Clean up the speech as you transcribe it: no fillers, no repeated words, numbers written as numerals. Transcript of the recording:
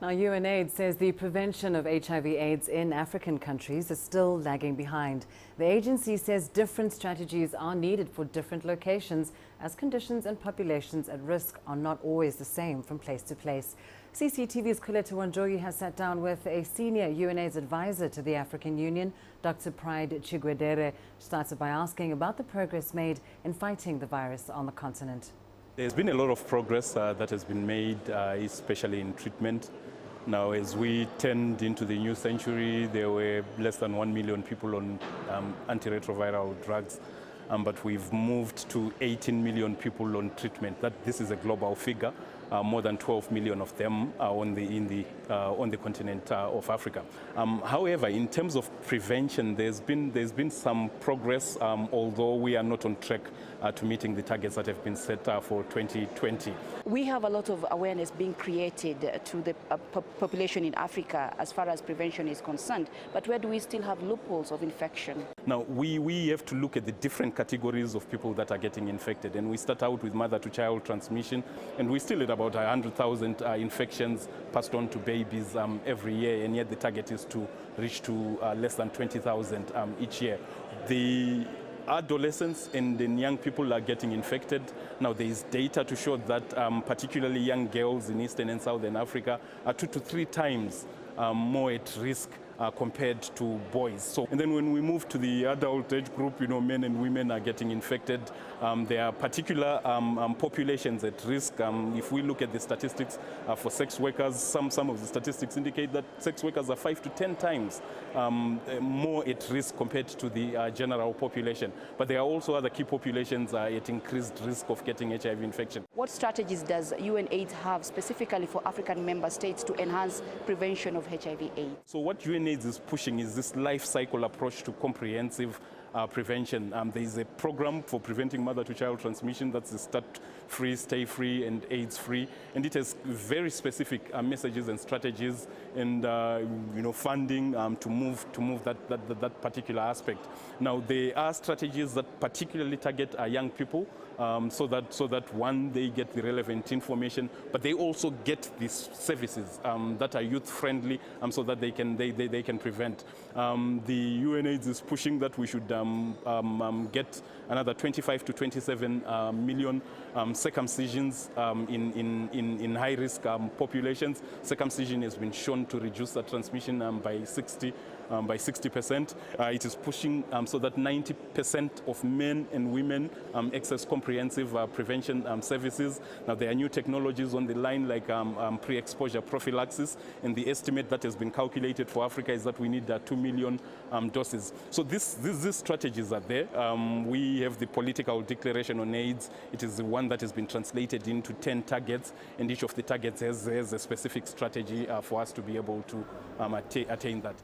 Now, UNAIDS says the prevention of HIV AIDS in African countries is still lagging behind. The agency says different strategies are needed for different locations as conditions and populations at risk are not always the same from place to place. CCTV's Coletta Wanjohi has sat down with a senior UNAIDS advisor to the African Union, Dr. Pride Chigwedere. She started by asking about the progress made in fighting the virus on the continent. There's been a lot of progress that has been made, especially in treatment. Now, as we turned into the new century, there were less than 1 million people on antiretroviral drugs, but we've moved to 18 million people on treatment. This is a global figure. More than 12 million of them are on the continent of Africa. However, in terms of prevention, there's been some progress, although we are not on track to meeting the targets that have been set for 2020. We have a lot of awareness being created to the population in Africa as far as prevention is concerned, but where do we still have loopholes of infection? Now, we have to look at the different categories of people that are getting infected, and we start out with mother-to-child transmission, and we still at about 100,000 infections passed on to babies every year, and yet the target is to reach to less than 20,000 each year. The adolescents and then young people are getting infected. Now, there is data to show that particularly young girls in Eastern and Southern Africa are 2 to 3 times more at risk compared to boys. So, and then when we move to the adult age group, men and women are getting infected. There are particular populations at risk. If we look at the statistics for sex workers, some of the statistics indicate that sex workers are 5 to 10 times more at risk compared to the general population. But there are also other key populations at increased risk of getting HIV infection. What strategies does UNAIDS have specifically for African member states to enhance prevention of HIV AIDS? So what UNAIDS is pushing is this life cycle approach to comprehensive prevention. There is a program for preventing mother-to-child transmission. That's the Start Free, Stay Free, and AIDS Free, and it has very specific messages and strategies and funding to move that particular aspect. Now, there are strategies that particularly target young people, so that one, they get the relevant information, but they also get these services that are youth friendly, so that they can prevent. The UNAIDS is pushing that we should get another 25 to 27 million circumcisions in high-risk populations. Circumcision has been shown to reduce the transmission by 60%. It is pushing so that 90% of men and women access comprehensive prevention services. Now, there are new technologies on the line like pre-exposure prophylaxis, and the estimate that has been calculated for Africa is that we need 2 million doses. So these strategies are there. We have the political declaration on AIDS. It is the one that has been translated into 10 targets, and each of the targets has a specific strategy for us to be able to attain that.